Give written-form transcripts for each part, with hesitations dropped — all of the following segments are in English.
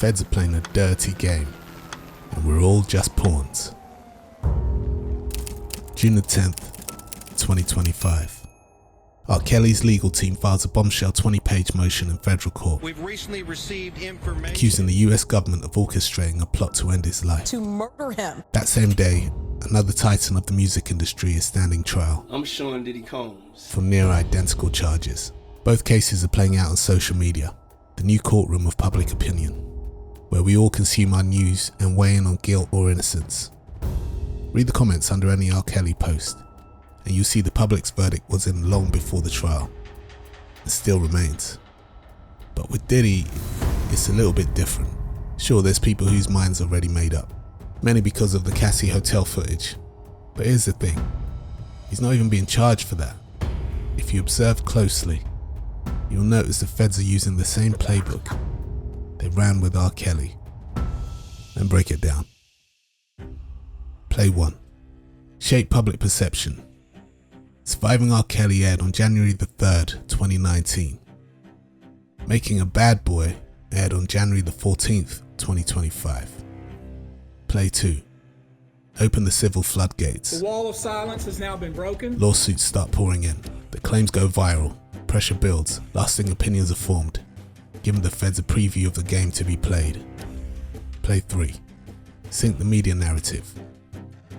feds are playing a dirty game, and we're all just pawns. June the 10th, 2025. R. Kelly's legal team files a bombshell 20-page motion in federal court. We've recently received information accusing the US government of orchestrating a plot to end his life. To murder him. That same day, another titan of the music industry is standing trial. I'm showing Diddy Combs. For near identical charges. Both cases are playing out on social media, the new courtroom of public opinion, where we all consume our news and weigh in on guilt or innocence. Read the comments under any R. Kelly post, and you'll see the public's verdict was in long before the trial, and still remains. But with Diddy, it's a little bit different. Sure, there's people whose minds are already made up, many because of the Cassie hotel footage. But here's the thing, he's not even being charged for that. If you observe closely, you'll notice the feds are using the same playbook they ran with R. Kelly. And break it down. Play 1. Shape public perception. Surviving R. Kelly aired on January the 3rd, 2019. Making a Bad Boy aired on January the 14th, 2025. Play 2. Open the civil floodgates. The wall of silence has now been broken. Lawsuits start pouring in. The claims go viral. Pressure builds. Lasting opinions are formed, giving the feds a preview of the game to be played. Play 3. Sync the media narrative.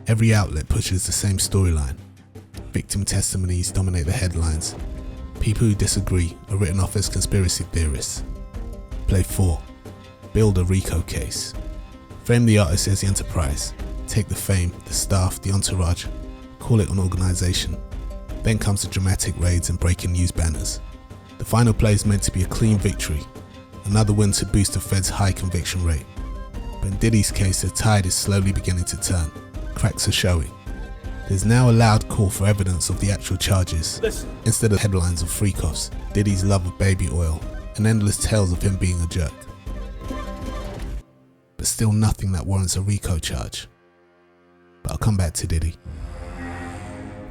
Every outlet pushes the same storyline. Victim testimonies dominate the headlines. People who disagree are written off as conspiracy theorists. Play 4. Build a RICO case. Frame the artist as the enterprise. Take the fame, the staff, the entourage. Call it an organization. Then comes the dramatic raids and breaking news banners. The final play is meant to be a clean victory. Another win to boost the Fed's high conviction rate. But in Diddy's case, the tide is slowly beginning to turn. Cracks are showing. There's now a loud call for evidence of the actual charges. Listen. Instead of headlines of freak-offs, Diddy's love of baby oil, and endless tales of him being a jerk. But still nothing that warrants a RICO charge. But I'll come back to Diddy.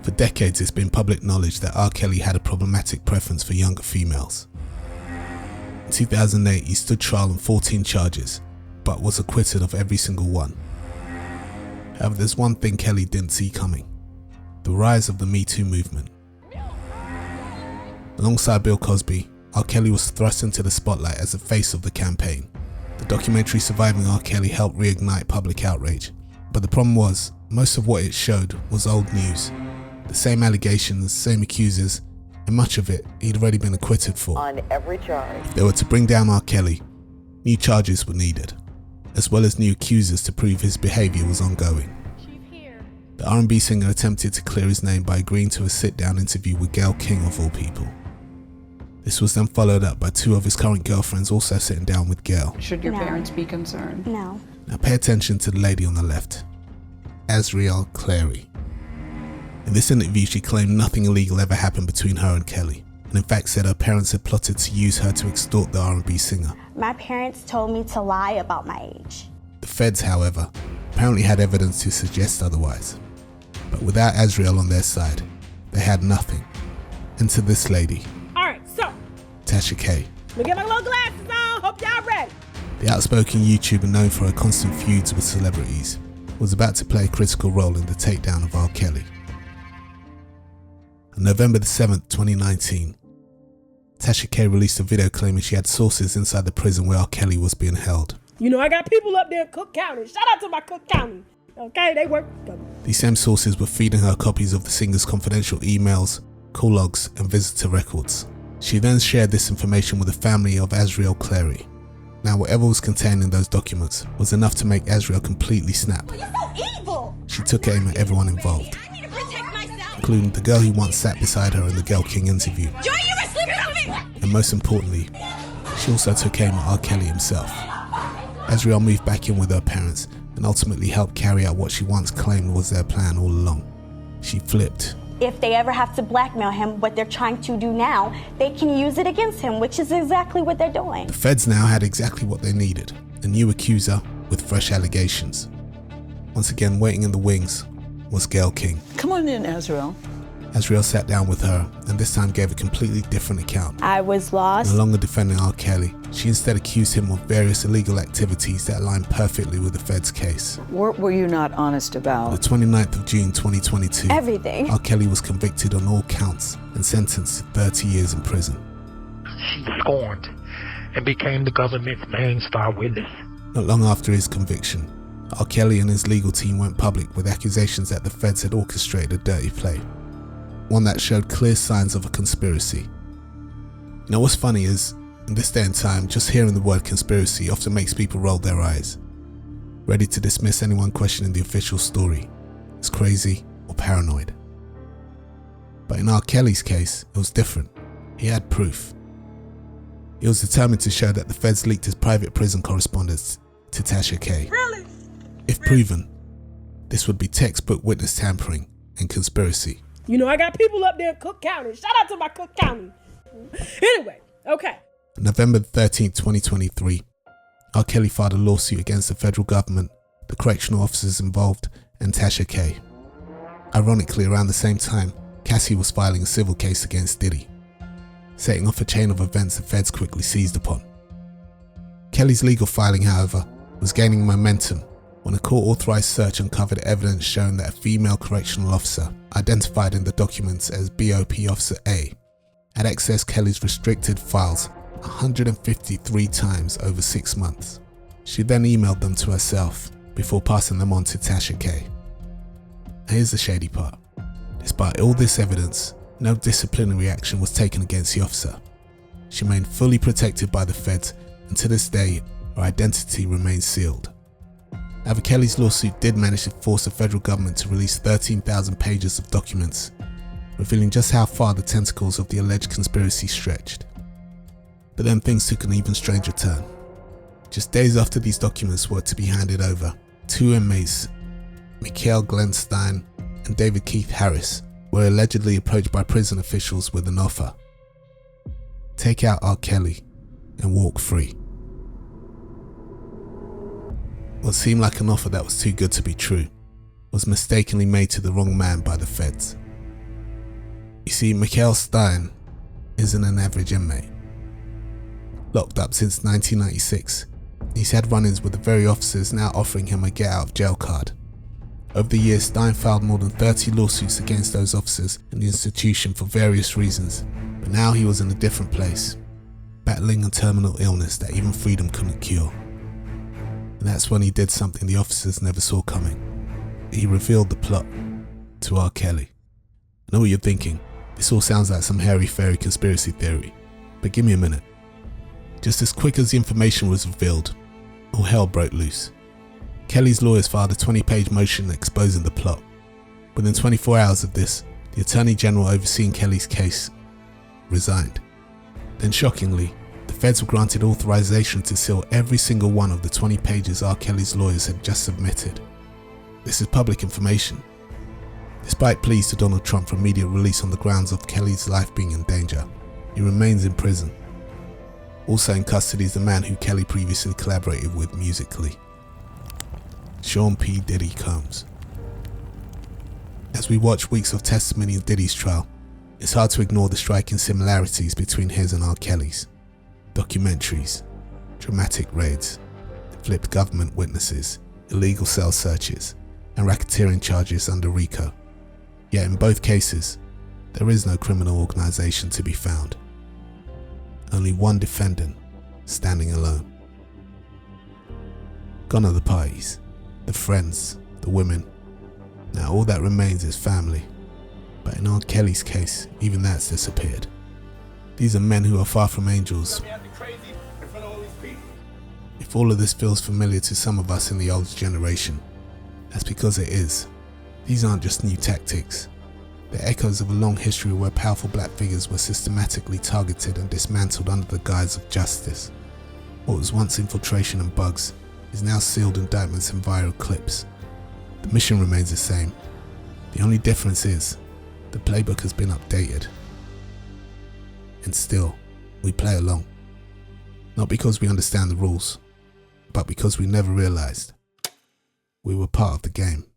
For decades it's been public knowledge that R. Kelly had a problematic preference for younger females. In 2008 he stood trial on 14 charges, but was acquitted of every single one. However, there's one thing Kelly didn't see coming: the rise of the Me Too movement. Alongside Bill Cosby, R. Kelly was thrust into the spotlight as the face of the campaign. The documentary Surviving R. Kelly helped reignite public outrage, but the problem was, most of what it showed was old news. The same allegations, same accusers, and much of it he'd already been acquitted for. On every charge. If they were to bring down R. Kelly, new charges were needed, as well as new accusers to prove his behaviour was ongoing. The R&B singer attempted to clear his name by agreeing to a sit-down interview with Gail King of all people. This was then followed up by 2 of his current girlfriends also sitting down with Gail. Should your parents be concerned? No. Now pay attention to the lady on the left, Azriel Clary. In this interview she claimed nothing illegal ever happened between her and Kelly, and in fact said her parents had plotted to use her to extort the R&B singer. My parents told me to lie about my age. The feds, however, apparently had evidence to suggest otherwise. But without Azriel on their side, they had nothing. Enter this lady. Alright, so Tasha K. let me get my little glasses on, hope y'all ready. The outspoken YouTuber known for her constant feuds with celebrities was about to play a critical role in the takedown of R. Kelly. On November the 7th, 2019, Tasha K released a video claiming she had sources inside the prison where R. Kelly was being held. You know, I got people up there in Cook County. Shout out to my Cook County. Okay, they work. These same sources were feeding her copies of the singer's confidential emails, call logs, and visitor records. She then shared this information with the family of Azriel Clary. Now, whatever was contained in those documents was enough to make Azriel completely snap. You're so evil! She took aim at everyone involved, I need to protect myself! including the girl who once sat beside her in the Gail King interview. Joy, you were sleeping with me! And most importantly, she also took aim at R. Kelly himself. Azriel moved back in with her parents and ultimately helped carry out what she once claimed was their plan all along. She flipped. If they ever have to blackmail him, what they're trying to do now, they can use it against him, which is exactly what they're doing. The feds now had exactly what they needed, a new accuser with fresh allegations. Once again, waiting in the wings was Gail King. Come on in, Azriel. Azriel sat down with her and this time gave a completely different account. I was lost. No longer defending R. Kelly, She instead accused him of various illegal activities that aligned perfectly with the Fed's case. What were you not honest On about? the 29th of June 2022, Everything. R. Kelly was convicted on all counts and sentenced to 30 years in prison. She scorned and became the government's main star witness. Not long after his conviction, R. Kelly and his legal team went public with accusations that the Feds had orchestrated a dirty play, one that showed clear signs of a conspiracy. You know what's funny is, in this day and time, just hearing the word conspiracy often makes people roll their eyes, ready to dismiss anyone questioning the official story as crazy or paranoid. But in R. Kelly's case, it was different. He had proof. He was determined to show that the Feds leaked his private prison correspondence to Tasha K. Really? If proven, this would be textbook witness tampering and conspiracy. You know, I got people up there in Cook County. Shout out to my Cook County. Anyway, okay. On November 13th, 2023, R. Kelly filed a lawsuit against the federal government, the correctional officers involved, and Tasha K. Ironically, around the same time, Cassie was filing a civil case against Diddy, setting off a chain of events the Feds quickly seized upon. Kelly's legal filing, however, was gaining momentum when a court-authorized search uncovered evidence showing that a female correctional officer, identified in the documents as BOP Officer A, had accessed Kelly's restricted files 153 times over 6 months. She then emailed them to herself before passing them on to Tasha K. Here's the shady part. Despite all this evidence, no disciplinary action was taken against the officer. She remained fully protected by the Feds, and to this day, her identity remains sealed. However, Kelly's lawsuit did manage to force the federal government to release 13,000 pages of documents, revealing just how far the tentacles of the alleged conspiracy stretched. But then things took an even stranger turn. Just days after these documents were to be handed over, 2 inmates, Mikhail Glenn Stein and David Keith Harris, were allegedly approached by prison officials with an offer: take out R. Kelly and walk free. What seemed like an offer that was too good to be true was mistakenly made to the wrong man by the Feds. You see, Mikhail Stein isn't an average inmate. Locked up since 1996, he's had run-ins with the very officers now offering him a get-out-of-jail card. Over the years, Stein filed more than 30 lawsuits against those officers and the institution for various reasons, but now he was in a different place, battling a terminal illness that even freedom couldn't cure. And that's when he did something the officers never saw coming. He revealed the plot to R. Kelly. I know what you're thinking. This all sounds like some hairy-fairy conspiracy theory, but give me a minute. Just as quick as the information was revealed, all hell broke loose. Kelly's lawyers filed a 20-page motion exposing the plot. Within 24 hours of this, the Attorney General overseeing Kelly's case resigned. Then shockingly, the Feds were granted authorization to seal every single one of the 20 pages R. Kelly's lawyers had just submitted. This is public information. Despite pleas to Donald Trump for immediate release on the grounds of Kelly's life being in danger, he remains in prison. Also in custody is the man who Kelly previously collaborated with musically, Sean P. Diddy Combs. As we watch weeks of testimony in Diddy's trial, it's hard to ignore the striking similarities between his and R. Kelly's. Documentaries, dramatic raids, flipped government witnesses, illegal cell searches, and racketeering charges under RICO. Yet in both cases, there is no criminal organization to be found. Only one defendant, standing alone. Gone are the parties, the friends, the women. Now all that remains is family. But in R. Kelly's case, even that's disappeared. These are men who are far from angels. If all of this feels familiar to some of us in the older generation, that's because it is. These aren't just new tactics. They're echoes of a long history where powerful black figures were systematically targeted and dismantled under the guise of justice. What was once infiltration and bugs is now sealed indictments and viral clips. The mission remains the same. The only difference is, the playbook has been updated. And still, we play along. Not because we understand the rules, but because we never realized we were part of the game.